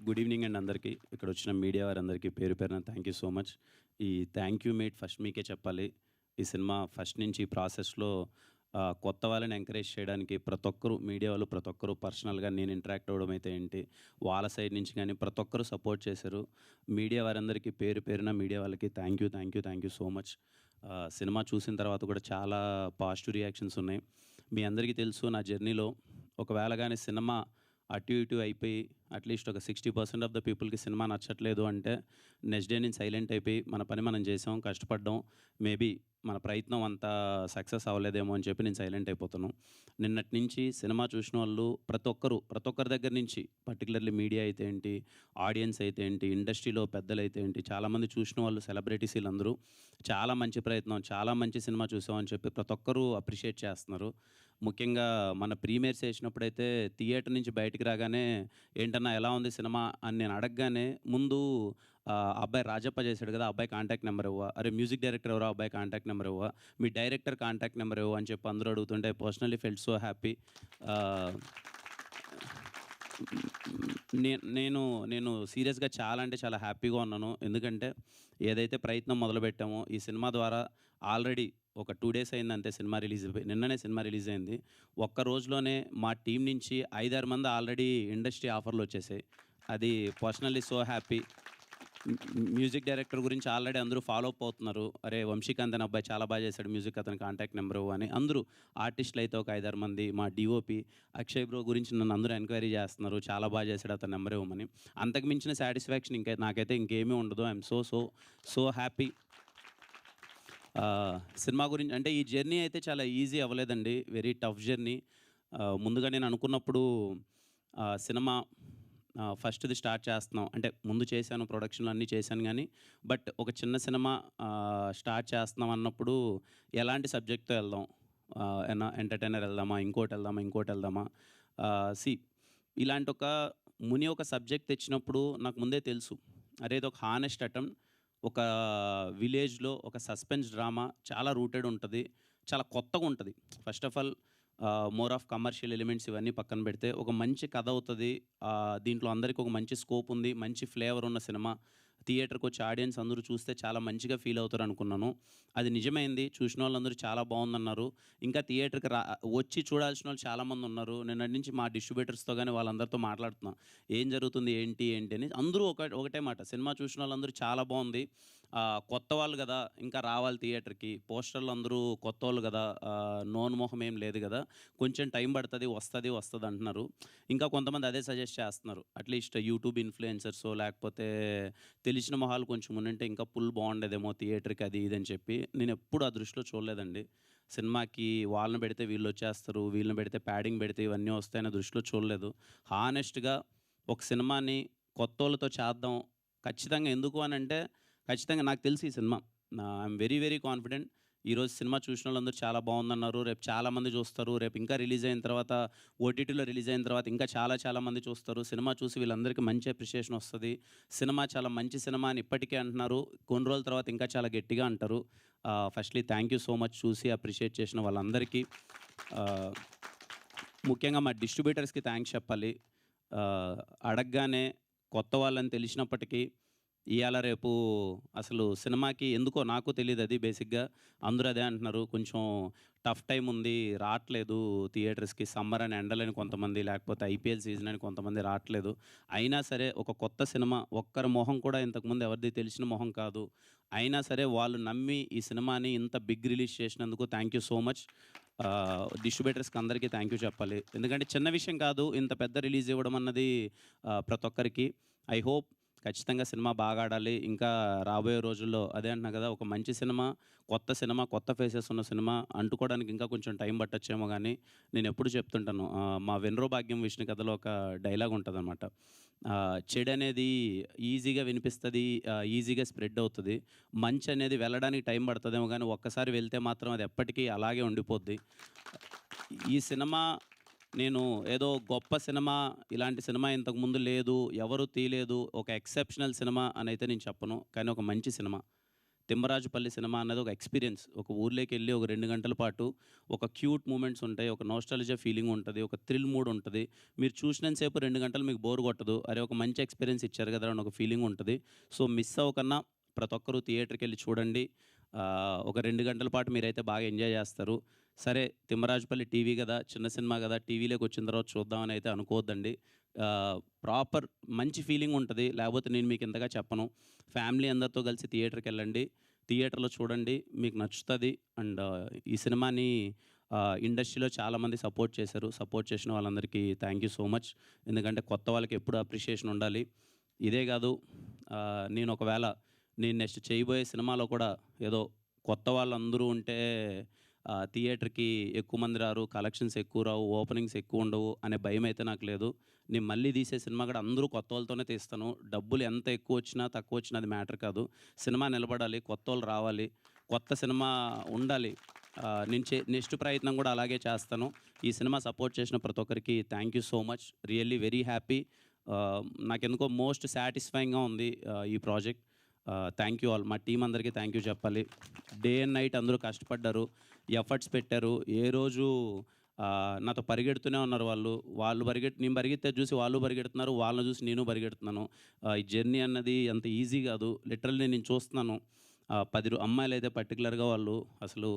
Good evening అండి అందరికీ. ఇక్కడ వచ్చిన మీడియా వారందరికీ పేరు పేరున థ్యాంక్ యూ సో మచ్. ఈ థ్యాంక్ యూ మీట్ ఫస్ట్ మీకే చెప్పాలి. ఈ సినిమా ఫస్ట్ నుంచి ప్రాసెస్‌లో కొత్త వాళ్ళని ఎంకరేజ్ చేయడానికి ప్రతి ఒక్కరు మీడియా వాళ్ళు ప్రతి ఒక్కరు పర్సనల్‌గా నేను ఇంటరాక్ట్ అవ్వడం అయితే ఏంటి, వాళ్ళ సైడ్ నుంచి గానీ ప్రతి ఒక్కరు సపోర్ట్ చేశారు. మీడియా వారందరికీ పేరు పేరున మీడియా వాళ్ళకి thank you so much. Cinema చూసిన తర్వాత కూడా చాలా పాజిటివ్ రియాక్షన్స్ ఉన్నాయి. మీ అందరికీ తెలుసు నా జర్నీలో ఒకవేళ గాని సినిమా అటు ఇటు అయిపోయి అట్లీస్ట్ ఒక 60% ఆఫ్ ద పీపుల్‌కి సినిమా నచ్చట్లేదు అంటే, నెక్స్ట్ డే నేను సైలెంట్ అయిపోయి మన పని మనం చేసాం, కష్టపడ్డాం. మేబీ మన ప్రయత్నం అంత సక్సెస్ అవ్వలేదేమో అని చెప్పి నేను సైలెంట్ అయిపోతాను. నిన్నటి నుంచి సినిమా చూసిన వాళ్ళు ప్రతి ఒక్కరి దగ్గర నుంచి పర్టిక్యులర్లీ మీడియా అయితే ఏంటి, ఆడియన్స్ అయితే ఏంటి, ఇండస్ట్రీలో పెద్దలైతే ఏంటి, చాలామంది చూసిన వాళ్ళు సెలబ్రిటీస్ వీళ్ళందరూ చాలా మంచి ప్రయత్నం, చాలా మంచి సినిమా చూసామని చెప్పి ప్రతి ఒక్కరు అప్రిషియేట్ చేస్తున్నారు. ముఖ్యంగా మన ప్రీమియర్స్ ఏసినప్పుడైతే థియేటర్ నుంచి బయటికి రాగానే ఏంటన్నా ఎలా ఉంది సినిమా అని నేను అడగగానే ముందు అబ్బాయి రాజప్ప చేశాడు కదా, అబ్బాయి కాంటాక్ట్ నెంబర్ ఇవ్వ, అరే మ్యూజిక్ డైరెక్టర్ ఎవరో అబ్బాయి కాంటాక్ట్ నెంబర్ ఇవ్వ, మీ డైరెక్టర్ కాంటాక్ట్ నెంబర్ ఇవ్వ అని చెప్పి అందరూ అడుగుతుంటే పర్సనలీ ఫెల్ట్ సో హ్యాపీ. నేను నేను సీరియస్‌గా చాలా అంటే చాలా హ్యాపీగా ఉన్నాను. ఎందుకంటే ఏదైతే ప్రయత్నం మొదలుపెట్టామో ఈ సినిమా ద్వారా ఆల్రెడీ ఒక 2 డేస్ అయింది అంతే సినిమా రిలీజ్ అయిపోయి. నిన్ననే సినిమా రిలీజ్ అయింది. ఒక్క రోజులోనే మా టీమ్ నుంచి 5, 6 మంది ఆల్రెడీ ఇండస్ట్రీ ఆఫర్‌లు వచ్చేసాయి. అది personally so happy. Music director గురించి ఆల్రెడీ అందరూ ఫాలో అప్ అవుతున్నారు. అరే వంశీకాంత్ అనే అబ్బాయి చాలా బాగా చేశాడు మ్యూజిక్, అతని కాంటాక్ట్ నెంబర్ ఇవ్వు అని అందరూ ఆర్టిస్టులు అయితే ఒక 5, 6 మంది. మా డీఓపీ అక్షయ్ బ్రో గురించి నన్ను అందరూ ఎంక్వైరీ చేస్తున్నారు, చాలా బాగా చేశాడు అతని నెంబర్ ఇవ్వమని. అంతకు మించిన సాటిస్ఫాక్షన్ నాకైతే ఇంకేమీ ఉండదు. I'm so happy. సినిమా గురించి అంటే ఈ జర్నీ అయితే చాలా ఈజీ అవ్వలేదండి. Very tough journey. ముందుగా నేను అనుకున్నప్పుడు సినిమా ఫస్ట్‌ది స్టార్ట్ చేస్తున్నాం. అంటే ముందు చేశాను, ప్రొడక్షన్‌లు అన్నీ చేశాను గానీ, బట్ ఒక చిన్న సినిమా స్టార్ట్ చేస్తున్నాం అన్నప్పుడు ఎలాంటి సబ్జెక్ట్‌తో వెళ్దాం? ఎంటర్‌టైనర్ వెళ్దామా? ఇంకోటెళ్దామా? సీ ఇలాంటి ఒక సబ్జెక్ట్ తెచ్చినప్పుడు నాకు ముందే తెలుసు. అరే ఇదొక హానెస్ట్ అటెంప్ట్. ఒక విలేజ్‌లో ఒక సస్పెన్స్ డ్రామా చాలా రూటెడ్ ఉంటది. చాలా కొత్తగుంటది. First of all more of commercial elements ఇవన్నీ పక్కన పెడితే ఒక మంచి కథ అవుతది. దీంట్లో అందరికి ఒక మంచి స్కోప్ ఉంది. మంచి ఫ్లేవర్ ఉన్న సినిమా. థియేటర్‌కొచ్చి ఆడియన్స్ అందరూ చూస్తే చాలా మంచిగా ఫీల్ అవుతారనుకున్నాను. అది నిజమైంది. చూసినోళ్ళందరూ చాలా బావుందన్నారు. ఇంకా థియేటర్‌కి వచ్చి చూడాల్సినోళ్ళు చాలామందున్నారు. నిన్నటి నుంచి మా డిస్ట్రిబ్యూటర్స్‌తో గాని వాళ్ళందరితో మాట్లాడుతున్నా. ఏం జరుగుతుంది? ఏంటి అని. అందరూ ఒకటే మాట. సినిమా చూసినోళ్ళందరూ చాలా బావుంది. కొత్త వాళ్ళు గదా! ఇంకా రావాలి థియేటర్‌కి. పోస్టర్‌లు అందరూ కొత్తోళ్ళు గదా! నోను మొహం ఏం లేదు గదా! కొంచెం టైం పడతది, వస్తదంటున్నారు. ఇంకా కొంతమంది అదే సజెస్ట్ చేస్తున్నారు. అట్‌లీస్ట్ యూట్యూబ్ ఇన్‌ఫ్లుయెన్సర్సో లేకపోతే తెలిసిన మొహాలు కొంచెం ఉండుంటే ఇంకా బాగుండేదేమో థియేటర్‌కి అది ఇది అని చెప్పి. నేనెప్పుడు ఆ దృష్టిలో చూడలేదండి. సినిమాకి వాళ్ళని పెడితే వీళ్ళొచ్చేస్తారు, వీళ్ళని పెడితే ప్యాడింగ్ పెడితే ఇవన్నీ వస్తాయనే దృష్టిలో చూడలేదు. హానెస్ట్‌గా ఒక సినిమాని కొత్తోళ్ళతో చేద్దాం. ఖచ్చితంగా ఎందుకు అనంటే, ఖచ్చితంగా నాకు తెలుసు ఈ సినిమా. I'm very confident. ఈరోజు సినిమా చూసినోళ్ళందరూ చాలా బావుందన్నారు. రేపు చాలామంది చూస్తారు. రేపు ఇంకా రిలీజ్ అయిన తర్వాత ఓటీటీలో రిలీజ్ అయిన తర్వాత ఇంకా చాలా మంది చూస్తారు. సినిమా చూసి వీళ్ళందరికీ మంచి అప్రిషియేషన్ వస్తది. సినిమా చాలా మంచి సినిమా అని ఇప్పటికే అంటున్నారు. కొన్ని రోజుల తర్వాత ఇంకా చాలా గట్టిగా అంటారు. Firstly thank you so much చూసి అప్రిషియేట్ చేసిన వాళ్ళందరికీ. ఆహ్, ముఖ్యంగా మా డిస్ట్రిబ్యూటర్స్‌కి థాంక్స్ చెప్పాలి. అడగగానే కొత్త వాళ్ళని తెలిసినప్పటికీ ఇయాల రేపు అసలు సినిమాకి ఎందుకో నాకు తెలీదది బేసిక్‌గా. అందరూ అదే అంటున్నారు. కొంచెం టఫ్ టైమ్ ఉంది. రాట్లేదు థియేటర్స్‌కి. సమ్మర్ అని ఎండలని కొంతమంది, లేకపోతే ఐపీఎల్ సీజన్ అని కొంతమంది రాట్లేదు. అయినా సరే ఒక కొత్త సినిమా ఒక్కరి మొహం కూడా ఇంతకుముందు ఎవరిది తెలిసిన మొహం కాదు. అయినా సరే వాళ్ళు నమ్మి ఈ సినిమాని ఇంత బిగ్ రిలీజ్ చేసినందుకు థ్యాంక్ యూ సో మచ్. డిస్ట్రిబ్యూటర్స్‌కి అందరికీ థ్యాంక్ యూ చెప్పాలి. ఎందుకంటే చిన్న విషయం కాదు. ఇంత పెద్ద రిలీజ్ ఇవ్వడం అన్నది ప్రతి ఒక్కరికి. ఐ హోప్ ఖచ్చితంగా సినిమా బాగా ఆడాలి. ఇంకా రాబోయే రోజుల్లో అదే అంటున్నా కదా! ఒక మంచి సినిమా, కొత్త ఫేసెస్ ఉన్న సినిమా అంటుకోవడానికి ఇంకా కొంచెం టైం పట్టొచ్చేమో గానీ, నేనెప్పుడు చెప్తుంటాను. మా 'వెన్రో భాగ్యం విష్ణు' కథలో ఒక డైలాగ్ ఉంటదనమాట. చెడనేది ఈజీగా వినిపిస్తది. ఈజీగా స్ప్రెడ్ అవుతది. మంచనేది వెళ్ళడానికి టైం పడతదేమో గానీ, ఒక్కసారి వెళ్తే మాత్రం అది ఎప్పటికీ అలాగే ఉండిపోద్ది. ఈ సినిమా నేను ఏదో గొప్ప సినిమా, ఇలాంటి సినిమా ఇంతకుముందు లేదు, ఎవరు తీయలేదు, ఒక ఎక్సెప్షనల్ సినిమా అనైతే నేను చెప్పను. కానీ ఒక మంచి సినిమా. తిమ్మరాజుపల్లి సినిమా అన్నది ఒక ఎక్స్‌పీరియన్స్. ఒక ఊర్లోకెళ్ళి ఒక 2 గంటల పాటు ఒక క్యూట్ మూమెంట్స్ ఉంటాయి. ఒక నోస్టాల్జియా ఫీలింగ్ ఉంటది. ఒక థ్రిల్ మూడ్ ఉంటది. మీరు చూసినంత సేపు 2 గంటలు మీకు బోర్ కొట్టదు. అరే! ఒక మంచి ఎక్స్‌పీరియన్స్ ఇచ్చారు కదరా! అని ఒక ఫీలింగ్ ఉంటది. సో, మిస్ అవ్వకన్నా ప్రతి ఒక్కరు థియేటర్‌కెళ్ళి చూడండి. ఒక 2 గంటల పాటు మీరైతే బాగా ఎంజాయ్ చేస్తారు. సరే, తిమ్మరాజుపల్లి టీవీ గదా! చిన్న సినిమా గదా! టీవీలోకొచ్చిన తర్వాత చూద్దామని అయితే అనుకోవద్దండి. ప్రాపర్ మంచి ఫీలింగ్ ఉంటది. లేకపోతే నేను మీకు ఇంతగా చెప్పను. ఫ్యామిలీ అందరితో కలిసి థియేటర్‌కెళ్ళండి. థియేటర్‌లో చూడండి. మీకు నచ్చుతది. అండ్ ఈ సినిమాని ఇండస్ట్రీలో చాలామంది సపోర్ట్ చేశారు. సపోర్ట్ చేసిన వాళ్ళందరికీ థ్యాంక్ యూ సో మచ్. ఎందుకంటే కొత్త వాళ్ళకి ఎప్పుడు అప్రిషియేషన్ ఉండాలి. ఇదే గాదు, నేను నెక్స్ట్ చేయబోయే సినిమాలో కూడా ఏదో కొత్త వాళ్ళందరూ ఉంటే థియేటర్‌కి ఎక్కువ మంది రారు, కలెక్షన్స్ ఎక్కువ రావు, ఓపెనింగ్స్ ఎక్కువ ఉండవు అనే భయమైతే నాకు లేదు. నేను మళ్ళీ తీసే సినిమా కూడా అందరూ కొత్తోళ్ళతోనే తీస్తాను. డబ్బులు ఎంత ఎక్కువొచ్చినా, తక్కువొచ్చినా అది మ్యాటర్ కాదు. సినిమా నిలబడాలి, కొత్తోళ్ళు రావాలి, కొత్త సినిమా ఉండాలి. నేను నెక్స్ట్ ప్రయత్నం కూడా అలాగే చేస్తాను. ఈ సినిమా సపోర్ట్ చేసిన ప్రతి ఒక్కరికి thank you so much. Really very happy. నాకెందుకో మోస్ట్ సాటిస్ఫైయింగ్‌గా ఉంది ఈ ప్రాజెక్ట్. Thank you all. మా టీమ్ అందరికీ థ్యాంక్ యూ చెప్పాలి. డే అండ్ నైట్ అందరూ కష్టపడ్డారు, ఎఫర్ట్స్ పెట్టారు. ఏ రోజు నాతో పరిగెడుతూనే ఉన్నారు వాళ్ళు. నేను పరిగెత్తేది చూసి వాళ్ళు పరిగెడుతున్నారు, వాళ్ళని చూసి నేను పరిగెడుతున్నాను. ఈ జర్నీ అన్నది అంత ఈజీ కాదు. లిటరల్లీ నేను చూస్తున్నాను. 10 అమ్మాయిలైతే పర్టిక్యులర్‌గా వాళ్ళు అసలు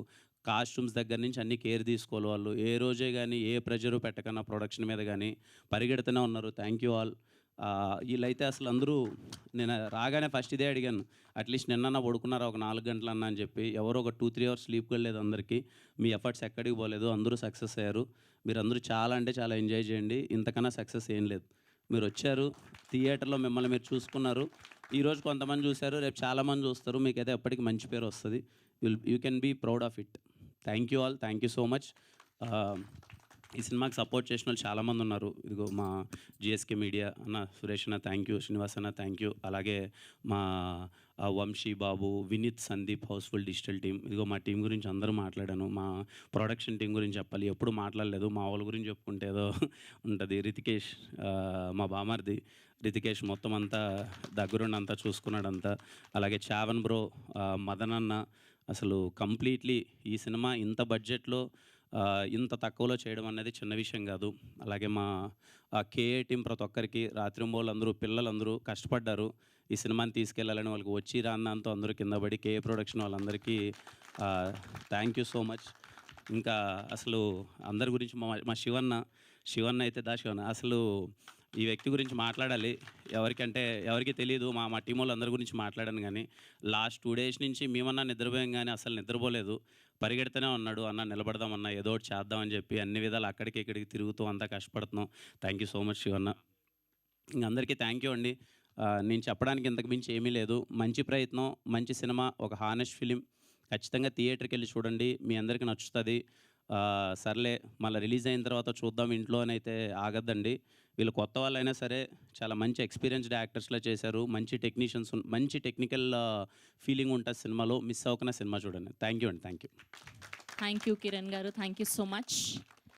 కాస్ట్యూమ్స్ దగ్గర నుంచి అన్నీ కేర్ తీసుకోవాలి వాళ్ళు. ఏ రోజే గానీ, ఏ ప్రెషరు పెట్టకన్నా ప్రొడక్షన్ మీద గానీ పరిగెడుతూనే ఉన్నారు. Thank you all. ఈళ్ళైతే అసలు అందరూ నేను రాగానే ఫస్ట్ ఇదే అడిగాను. అట్‌లీస్ట్ నిన్నన్నా పడుకున్నారా ఒక 4 గంటలన్నా అని చెప్పి. ఎవరో ఒక 2, 3 అవర్స్ స్లీప్ కూడా లేదు అందరికీ. మీ ఎఫర్ట్స్ ఎక్కడికి పోలేదు. అందరూ సక్సెస్ అయ్యారు. మీరందరూ చాలా అంటే చాలా ఎంజాయ్ చేయండి. ఇంతకన్నా సక్సెస్ ఏం లేదు. మీరొచ్చారు, థియేటర్‌లో మిమ్మల్ని మీరు చూసుకున్నారు. ఈరోజు కొంతమంది చూసారు, రేపు చాలామంది చూస్తారు. మీకైతే ఎప్పటికి మంచి పేరు వస్తది. You can be proud of it. Thank you all. Thank you so much. ఈ సినిమాకి సపోర్ట్ చేసినోళ్ళు చాలామంది ఉన్నారు. ఇదిగో మా జీఎస్‌కే మీడియా అన్న, సురేష్ అన్న థ్యాంక్ యూ, శ్రీనివాస్ అన్న థ్యాంక్ యూ. అలాగే మా Vamsi Babu, Vineeth, Sandeep, Housefull digital team. ఇదిగో మా టీం గురించి అందరూ మాట్లాడాను. మా ప్రొడక్షన్ టీం గురించి చెప్పాలి. ఎప్పుడు మాట్లాడలేదు. మా వాళ్ళ గురించి చెప్పుకుంటే ఏదో ఉంటది. రితికేష్, మా బామర్ది రితికేష్ మొత్తం అంతా దగ్గరుండి అంతా చూసుకున్నాడంతా. అలాగే చావన్ బ్రో, మదన్ అన్న, అసలు కంప్లీట్లీ ఈ సినిమా ఇంత బడ్జెట్‌లో ఇంత తక్కువలో చేయడం అనేది చిన్న విషయం కాదు. అలాగే మా కేఏ టీమ్ ప్రతి ఒక్కరికి రాత్రింబవళ్ళు పిల్లలందరూ కష్టపడ్డారు. ఈ సినిమాని తీసుకెళ్ళాలని వాళ్ళకి వచ్చి రాన్నంతో అందరూ కింద పడి కేఏ ప్రొడక్షన్ వాళ్ళందరికీ థ్యాంక్ యూ సో మచ్. ఇంకా అసలు అందరి గురించి మా శివన్న అయితే శివన్న అసలు ఈ వ్యక్తి గురించి మాట్లాడాలి. ఎవరికీ తెలీదు. మా టీమ్ వాళ్ళందరి గురించి మాట్లాడాను గానీ, లాస్ట్ 2 డేస్ నుంచి మేమన్నా నిద్రపోయాం గానీ అసలు నిద్రపోలేదు. పరిగెడుతూనే ఉన్నాడు. అన్న నిలబడదామన్నా, ఏదో ఒకటి చేద్దామని చెప్పి అన్ని విధాలు అక్కడికి ఇక్కడికి తిరుగుతూ అంతా కష్టపడుతున్నాం. Thank you so much Shivanna. ఇంక అందరికీ థ్యాంక్ యూ అండి. నేను చెప్పడానికి ఇంతకు మించి ఏమీ లేదు. మంచి ప్రయత్నం, మంచి సినిమా, ఒక హానెస్ట్ ఫిలిం. ఖచ్చితంగా థియేటర్‌కెళ్ళి చూడండి. మీ అందరికీ నచ్చుతది. సర్లే మళ్ళీ రిలీజ్ అయిన తర్వాత చూద్దాం ఇంట్లో అనైతే ఆగొద్దండి. వీళ్ళు కొత్త వాళ్ళైనా సరే చాలా మంచి ఎక్స్‌పీరియన్స్‌డ్ యాక్టర్స్‌లా చేశారు. మంచి టెక్నికల్ ఫీలింగ్ ఉంటది సినిమాలో. మిస్ అవ్వకుండా సినిమా చూడండి. థ్యాంక్ యూ అండి. Thank you. Thank you Kiran గారు. Thank you so much.